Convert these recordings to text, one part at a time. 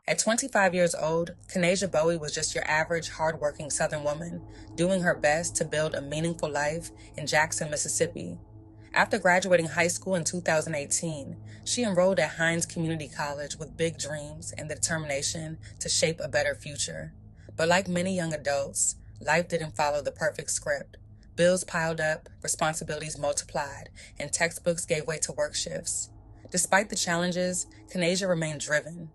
At 25 years old, Kenasia Bowie was just your average, hardworking Southern woman, doing her best to build a meaningful life in Jackson, Mississippi. After graduating high school in 2018, she enrolled at Hines Community College with big dreams and the determination to shape a better future. But like many young adults, life didn't follow the perfect script. Bills piled up, responsibilities multiplied, and textbooks gave way to work shifts. Despite the challenges, Kenasia remained driven.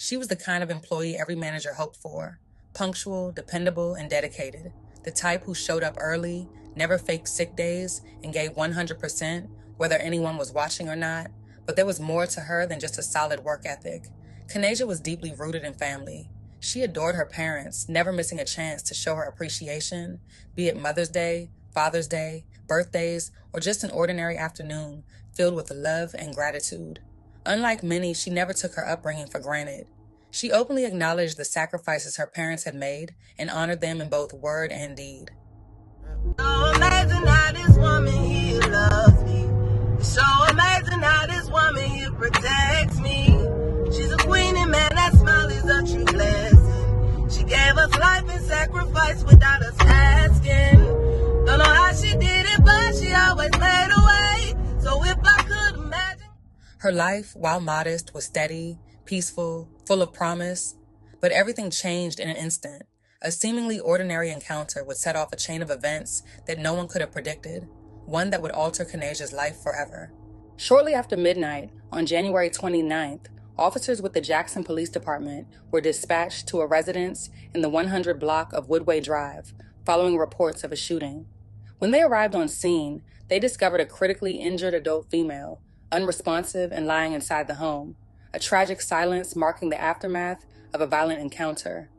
She was the kind of employee every manager hoped for: punctual, dependable, and dedicated. The type who showed up early, never faked sick days, and gave 100%, whether anyone was watching or not. But there was more to her than just a solid work ethic. Kenasia was deeply rooted in family. She adored her parents, never missing a chance to show her appreciation, be it Mother's Day, Father's Day, birthdays, or just an ordinary afternoon filled with love and gratitude. Unlike many, she never took her upbringing for granted. She openly acknowledged the sacrifices her parents had made and honored them in both word and deed. So amazing how this woman here loves me. It's so amazing how this woman here protects me. She's a queen and man, that smile is a true blessing. She gave us life and sacrifice without us asking. Don't know how she did it, but she always made a way. So if I could imagine. Her life, while modest, was steady, peaceful, full of promise. But everything changed in an instant. A seemingly ordinary encounter would set off a chain of events that no one could have predicted, one that would alter Kenasia's life forever. Shortly after midnight, on January 29th, officers with the Jackson Police Department were dispatched to a residence in the 100 block of Woodway Drive, following reports of a shooting. When they arrived on scene, they discovered a critically injured adult female, unresponsive and lying inside the home, a tragic silence marking the aftermath of a violent encounter.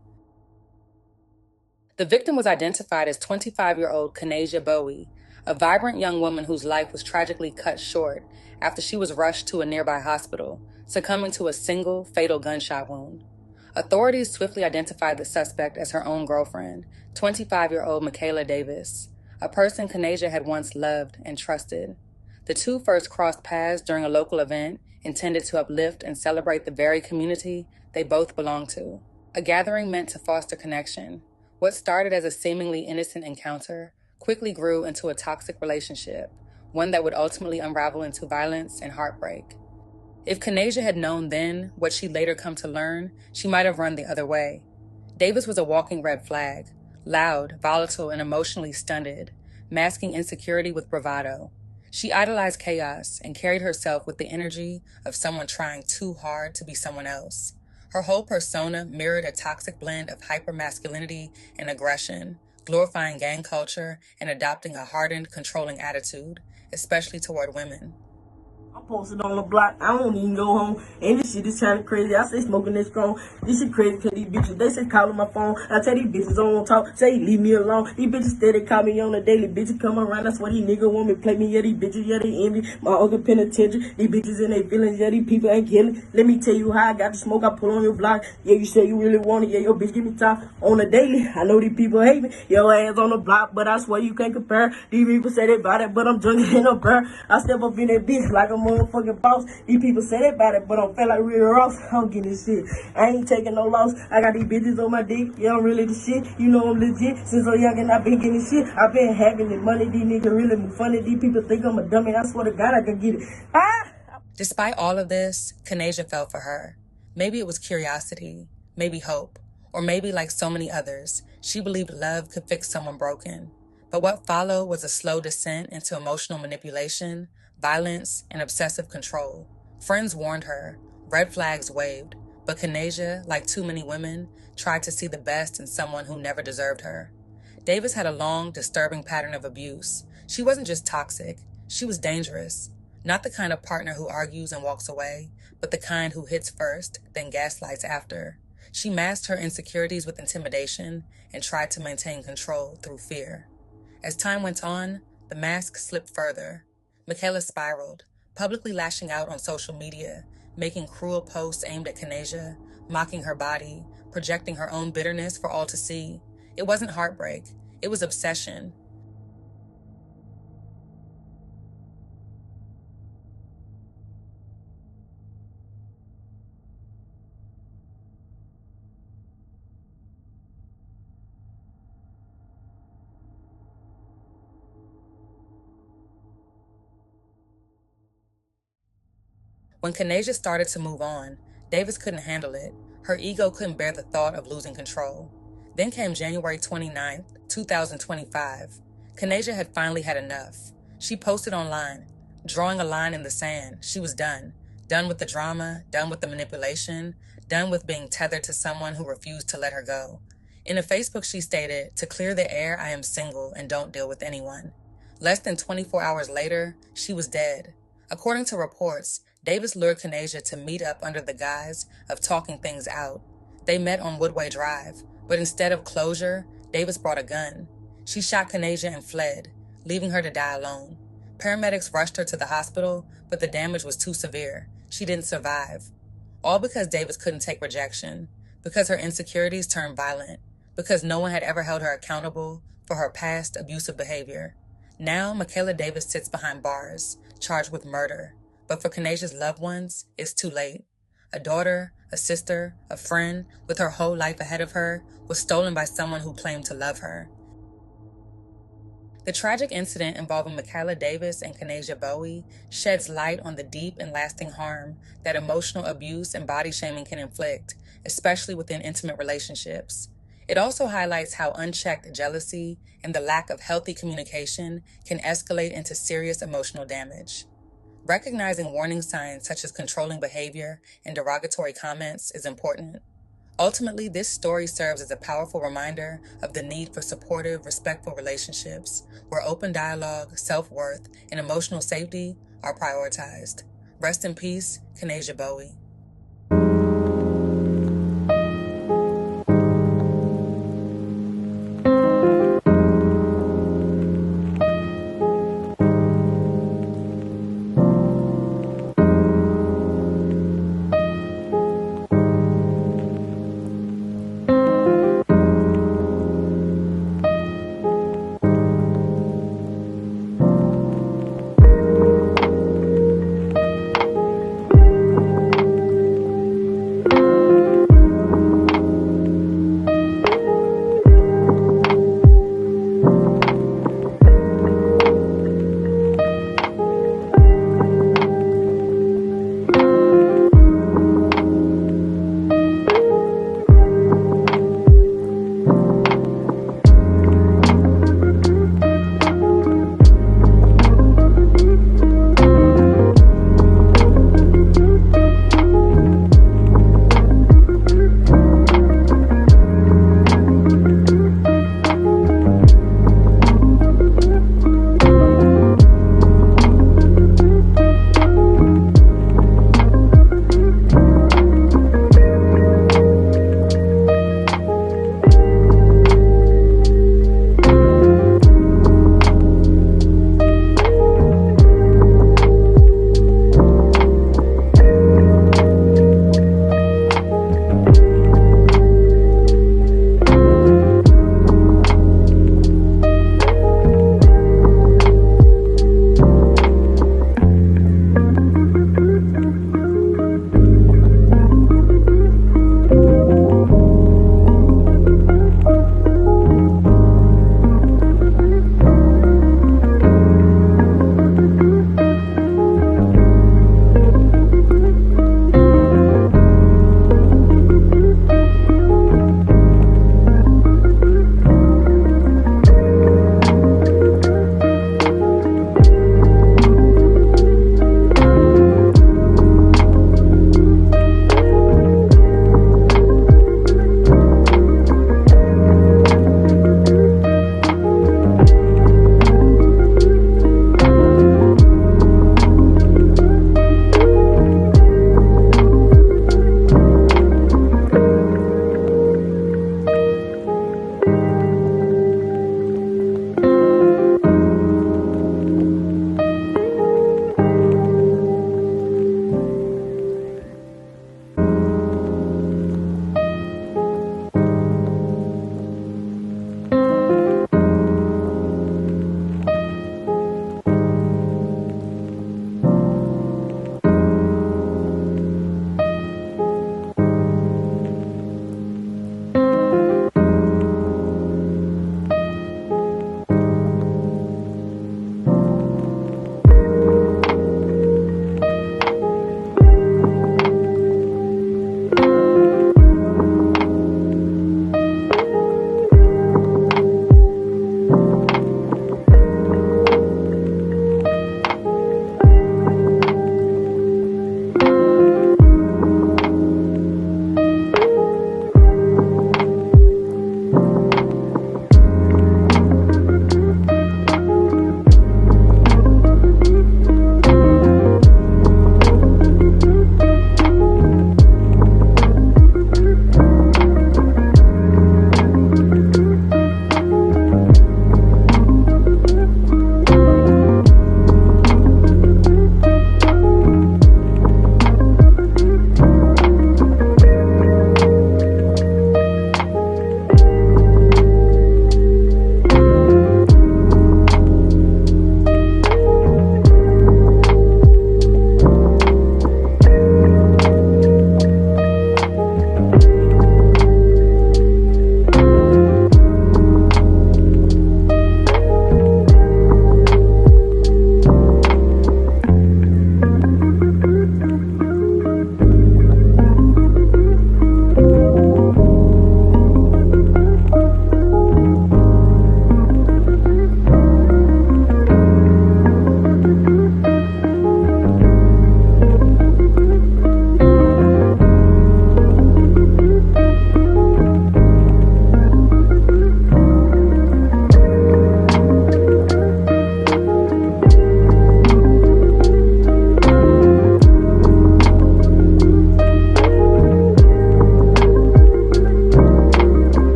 The victim was identified as 25-year-old Kenasia Bowie, a vibrant young woman whose life was tragically cut short after she was rushed to a nearby hospital, succumbing to a single fatal gunshot wound. Authorities swiftly identified the suspect as her own girlfriend, 25-year-old Michaela Davis, a person Kenasia had once loved and trusted. The two first crossed paths during a local event intended to uplift and celebrate the very community they both belonged to, a gathering meant to foster connection. What started as a seemingly innocent encounter quickly grew into a toxic relationship, one that would ultimately unravel into violence and heartbreak. If Kenasia had known then what she'd later come to learn, she might have run the other way. Davis was a walking red flag, loud, volatile, and emotionally stunted, masking insecurity with bravado. She idolized chaos and carried herself with the energy of someone trying too hard to be someone else. Her whole persona mirrored a toxic blend of hypermasculinity and aggression, glorifying gang culture and adopting a hardened, controlling attitude, especially toward women. I'm posted on the block. I don't even go home. And this shit is kind of crazy. I say smoking this strong. This shit crazy because these bitches, they say calling my phone. I tell these bitches I don't talk. Say leave me alone. These bitches steady call me on the daily. Bitches come around. That's why these niggas want me play me. Yeah, these bitches, yeah, they envy. My uncle penitentiary. These bitches in their feelings. Yeah, these people ain't killing. Let me tell you how I got the smoke. I pull on your block. Yeah, you say you really want it. Yeah, your bitch give me top on the daily. I know these people hate me. Your ass on the block, but I swear you can't compare. These people say they about it, but I'm drinking in a bear. I step up in that bitch like a motherfucking boss. These people say that about it, but I'm feel like real Ross. I'm getting this shit. I ain't taking no loss. I got these bitches on my dick. Yeah, I'm really the shit. You know I'm legit. Since I'm young and I been getting shit. I been having the money. These niggas really move funny. These people think I'm a dummy. I swear to God I can get it. Despite all of this, Kenasia fell for her. Maybe it was curiosity, maybe hope, or maybe, like so many others, she believed love could fix someone broken. But what followed was a slow descent into emotional manipulation, violence, and obsessive control. Friends warned her, red flags waved, but Kenasia, like too many women, tried to see the best in someone who never deserved her. Davis had a long, disturbing pattern of abuse. She wasn't just toxic, she was dangerous. Not the kind of partner who argues and walks away, but the kind who hits first, then gaslights after. She masked her insecurities with intimidation and tried to maintain control through fear. As time went on, the mask slipped further. Michaela spiraled, publicly lashing out on social media, making cruel posts aimed at Kenasia, mocking her body, projecting her own bitterness for all to see. It wasn't heartbreak, it was obsession. When Kenasia started to move on, Davis couldn't handle it. Her ego couldn't bear the thought of losing control. Then came January 29, 2025. Kenasia had finally had enough. She posted online, drawing a line in the sand. She was done. Done with the drama, done with the manipulation, done with being tethered to someone who refused to let her go. In a Facebook, she stated, "To clear the air, I am single and don't deal with anyone." Less than 24 hours later, she was dead. According to reports, Davis lured Kenasia to meet up under the guise of talking things out. They met on Woodway Drive, but instead of closure, Davis brought a gun. She shot Kenasia and fled, leaving her to die alone. Paramedics rushed her to the hospital, but the damage was too severe. She didn't survive. All because Davis couldn't take rejection, because her insecurities turned violent, because no one had ever held her accountable for her past abusive behavior. Now, Michaela Davis sits behind bars, charged with murder. But for Kenasia's loved ones, it's too late. A daughter, a sister, a friend, with her whole life ahead of her, was stolen by someone who claimed to love her. The tragic incident involving Michaela Davis and Kenasia Bowie sheds light on the deep and lasting harm that emotional abuse and body shaming can inflict, especially within intimate relationships. It also highlights how unchecked jealousy and the lack of healthy communication can escalate into serious emotional damage. Recognizing warning signs such as controlling behavior and derogatory comments is important. Ultimately, this story serves as a powerful reminder of the need for supportive, respectful relationships where open dialogue, self-worth, and emotional safety are prioritized. Rest in peace, Kenasia Bowie.